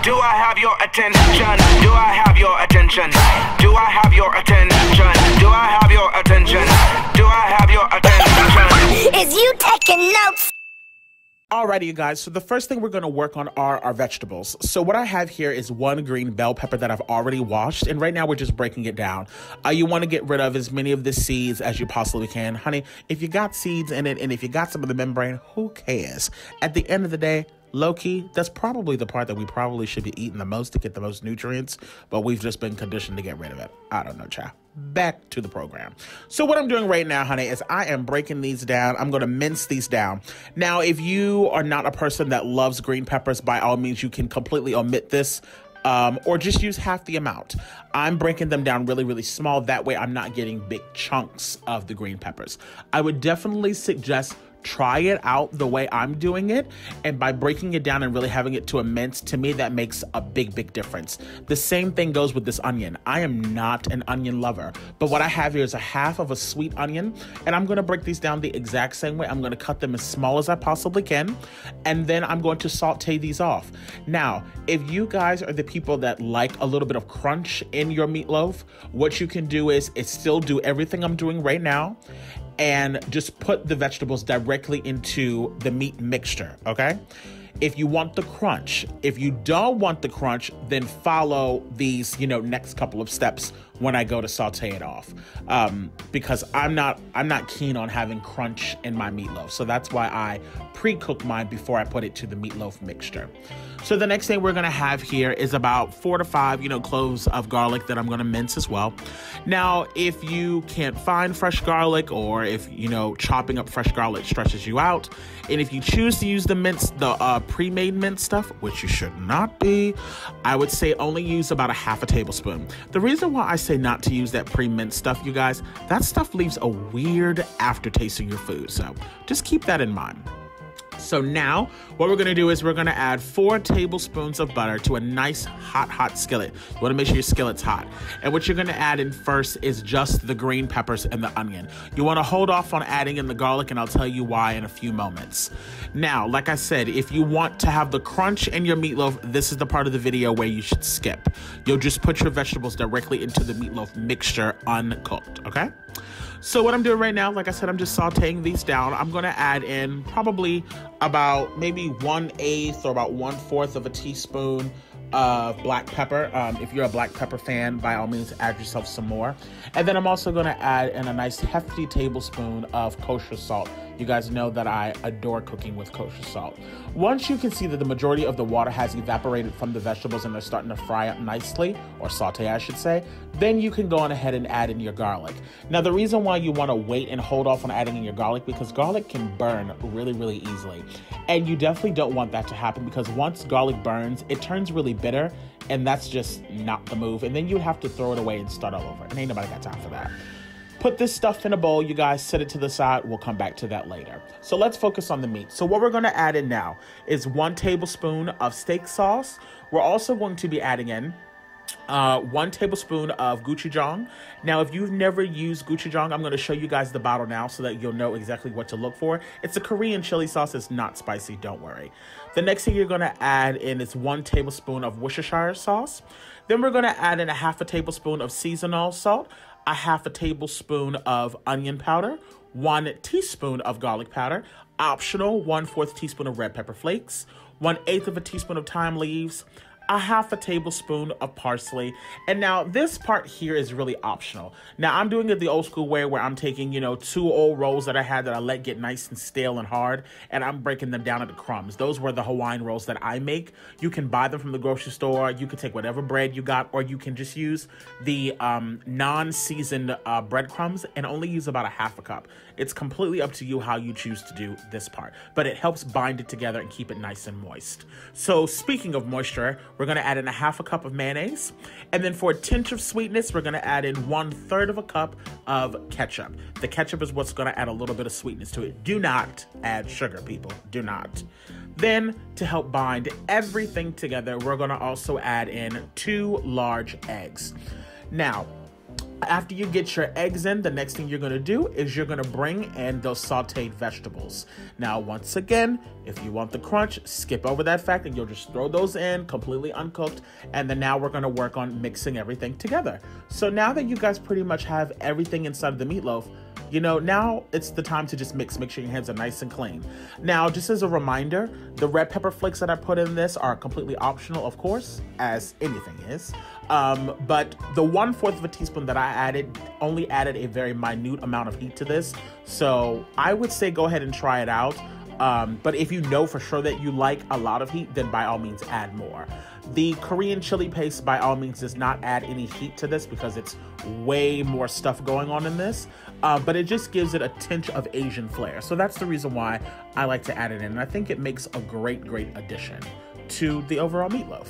Do I have your attention? Do I have your attention? Do I have your attention? Do I have your attention? Do I have your attention? Is you taking notes? Alrighty, you guys, so the first thing we're going to work on are our vegetables. So what I have here is one green bell pepper that I've already washed, and right now we're just breaking it down. You want to get rid of as many of the seeds as you possibly can. Honey, if you got seeds in it and if you got some of the membrane, who cares? At the end of the day, low-key, that's probably the part that we probably should be eating the most to get the most nutrients, but we've just been conditioned to get rid of it. I don't know, child. Back to the program. So what I'm doing right now, honey, is I am breaking these down. I'm going to mince these down. Now, if you are not a person that loves green peppers, by all means, you can completely omit this. Or just use half the amount. I'm breaking them down really, really small. That way I'm not getting big chunks of the green peppers. I would definitely suggest try it out the way I'm doing it, and by breaking it down and really having it to a mince, to me that makes a big, big difference. The same thing goes with this onion. I am not an onion lover, but what I have here is a half of a sweet onion, and I'm going to break these down the exact same way. I'm going to cut them as small as I possibly can, and then I'm going to saute these off. Now, if you guys are the people that like a little bit of crunch in your meatloaf, what you can do is still do everything I'm doing right now, and just put the vegetables directly into the meat mixture, okay? If you want the crunch. If you don't want the crunch, then follow these, next couple of steps when I go to saute it off. Because I'm not keen on having crunch in my meatloaf. So that's why I pre-cook mine before I put it to the meatloaf mixture. So the next thing we're gonna have here is about 4 to 5, cloves of garlic that I'm gonna mince as well. Now, if you can't find fresh garlic, or if, chopping up fresh garlic stresses you out, and if you choose to use the pre-made minced stuff, which you should not be, I would say only use about a half a tablespoon. The reason why I say not to use that pre-minced stuff, you guys, that stuff leaves a weird aftertaste in your food. So just keep that in mind. So now what we're going to do is we're going to add 4 tablespoons of butter to a nice hot skillet. You want to make sure your skillet's hot. And what you're going to add in first is just the green peppers and the onion. You want to hold off on adding in the garlic, and I'll tell you why in a few moments. Now, like I said, if you want to have the crunch in your meatloaf, this is the part of the video where you should skip. You'll just put your vegetables directly into the meatloaf mixture uncooked, okay? So what I'm doing right now, like I said, I'm just sauteing these down. I'm going to add in probably about maybe 1/8 or about 1/4 of a teaspoon of black pepper. If you're a black pepper fan, by all means, add yourself some more. And then I'm also going to add in a nice hefty tablespoon of kosher salt. You guys know that I adore cooking with kosher salt. Once you can see that the majority of the water has evaporated from the vegetables and they're starting to fry up nicely, or saute I should say, then you can go on ahead and add in your garlic. Now the reason why you want to wait and hold off on adding in your garlic, because garlic can burn really, really easily. And you definitely don't want that to happen, because once garlic burns, it turns really bitter, and that's just not the move. And then you'd have to throw it away and start all over. And ain't nobody got time for that. Put this stuff in a bowl, you guys, set it to the side. We'll come back to that later. So let's focus on the meat. So what we're going to add in now is 1 tablespoon of steak sauce. We're also going to be adding in 1 tablespoon of gochujang. Now, if you've never used gochujang, I'm going to show you guys the bottle now so that you'll know exactly what to look for. It's a Korean chili sauce. It's not spicy, don't worry. The next thing you're going to add in is 1 tablespoon of worcestershire sauce. Then we're going to add in a half a tablespoon of seasonal salt, a half a tablespoon of onion powder, 1 teaspoon of garlic powder, optional 1/4 teaspoon of red pepper flakes, 1/8 of a teaspoon of thyme leaves, a half a tablespoon of parsley. And now this part here is really optional. Now I'm doing it the old school way, where I'm taking, 2 old rolls that I had that I let get nice and stale and hard, and I'm breaking them down into crumbs. Those were the Hawaiian rolls that I make. You can buy them from the grocery store. You can take whatever bread you got, or you can just use the non-seasoned breadcrumbs and only use about a half a cup. It's completely up to you how you choose to do this part, but it helps bind it together and keep it nice and moist. So speaking of moisture, we're going to add in a half a cup of mayonnaise. And then for a tinge of sweetness, we're going to add in 1/3 of a cup of ketchup. The ketchup is what's going to add a little bit of sweetness to it. Do not add sugar, people. Do not. Then, to help bind everything together, we're going to also add in 2 large eggs. Now, After you get your eggs in, the next thing you're gonna do is you're gonna bring in those sauteed vegetables. Now, once again, if you want the crunch, skip over that fact and you'll just throw those in completely uncooked. And then now we're gonna work on mixing everything together. So now that you guys pretty much have everything inside of the meatloaf, you know, now it's the time to just mix. Make sure your hands are nice and clean. Now, just as a reminder, the red pepper flakes that I put in this are completely optional, of course, as anything is. But the 1/4 teaspoon that I added only added a very minute amount of heat to this. So I would say go ahead and try it out. But if you know for sure that you like a lot of heat, then by all means add more. The Korean chili paste by all means does not add any heat to this because it's way more stuff going on in this. But it just gives it a tinge of Asian flair. So that's the reason why I like to add it in. And I think it makes a great addition to the overall meatloaf.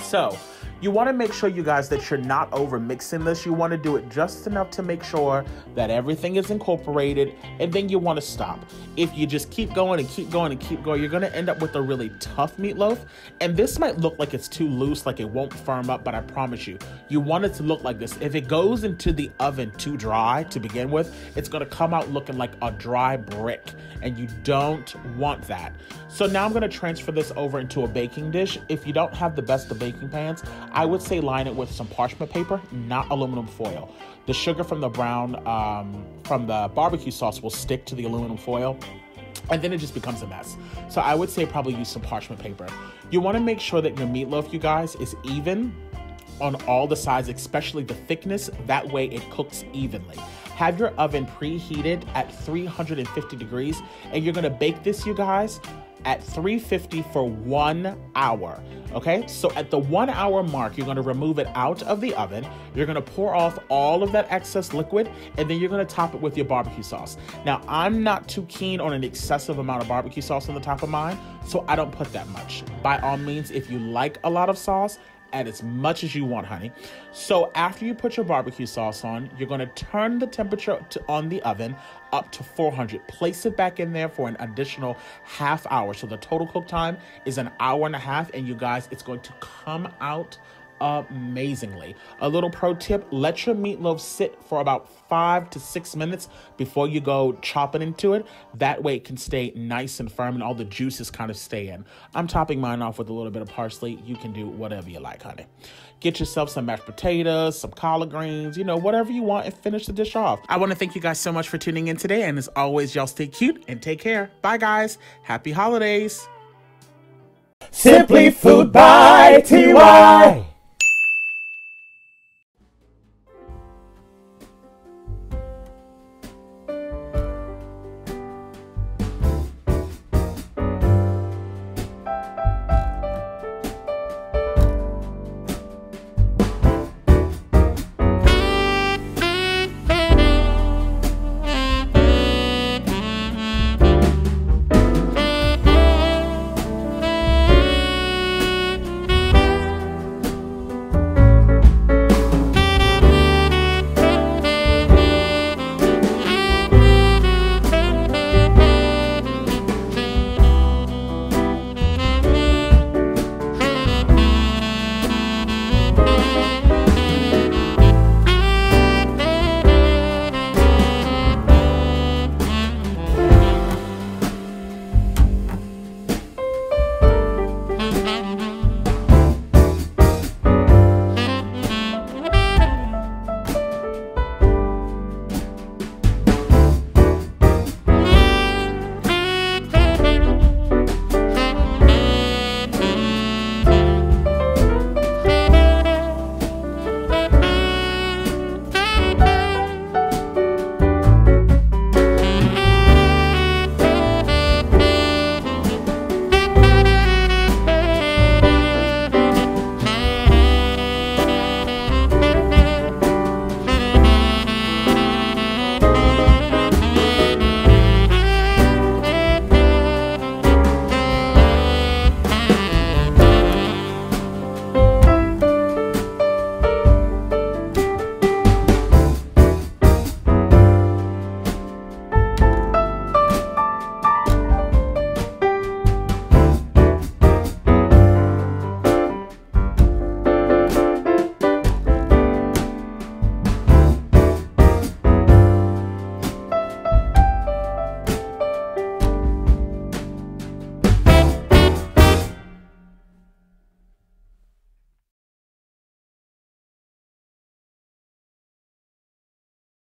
So you want to make sure, you guys, that you're not over mixing this. You want to do it just enough to make sure that everything is incorporated, and then you want to stop. If you just keep going and keep going and keep going, you're going to end up with a really tough meatloaf. And this might look like it's too loose, like it won't firm up, but I promise you, you want it to look like this. If it goes into the oven too dry to begin with, it's going to come out looking like a dry brick, and you don't want that. So now I'm going to transfer this over into a baking dish. If you don't have the best of baking pans, I would say line it with some parchment paper, not aluminum foil. The sugar from the from the barbecue sauce will stick to the aluminum foil, and then it just becomes a mess. So I would say probably use some parchment paper. You want to make sure that your meatloaf, you guys, is even on all the sides, especially the thickness. That way it cooks evenly. Have your oven preheated at 350 degrees, and you're gonna bake this, you guys, at 350 for 1 hour. Okay, so at the 1 hour mark, you're gonna remove it out of the oven. You're gonna pour off all of that excess liquid, and then you're gonna top it with your barbecue sauce. Now, I'm not too keen on an excessive amount of barbecue sauce on the top of mine, so I don't put that much. By all means, if you like a lot of sauce, add as much as you want, honey. So after you put your barbecue sauce on, you're gonna turn the temperature on the oven up to 400. Place it back in there for an additional half hour. So the total cook time is 1.5 hours, and you guys, it's going to come out amazingly. A little pro tip, let your meatloaf sit for about 5 to 6 minutes before you go chopping into it. That way it can stay nice and firm and all the juices kind of stay in. I'm topping mine off with a little bit of parsley. You can do whatever you like, honey. Get yourself some mashed potatoes, some collard greens, you know, whatever you want, and finish the dish off. I want to thank you guys so much for tuning in today, and as always, y'all stay cute and take care. Bye, guys. Happy holidays. Simply Food by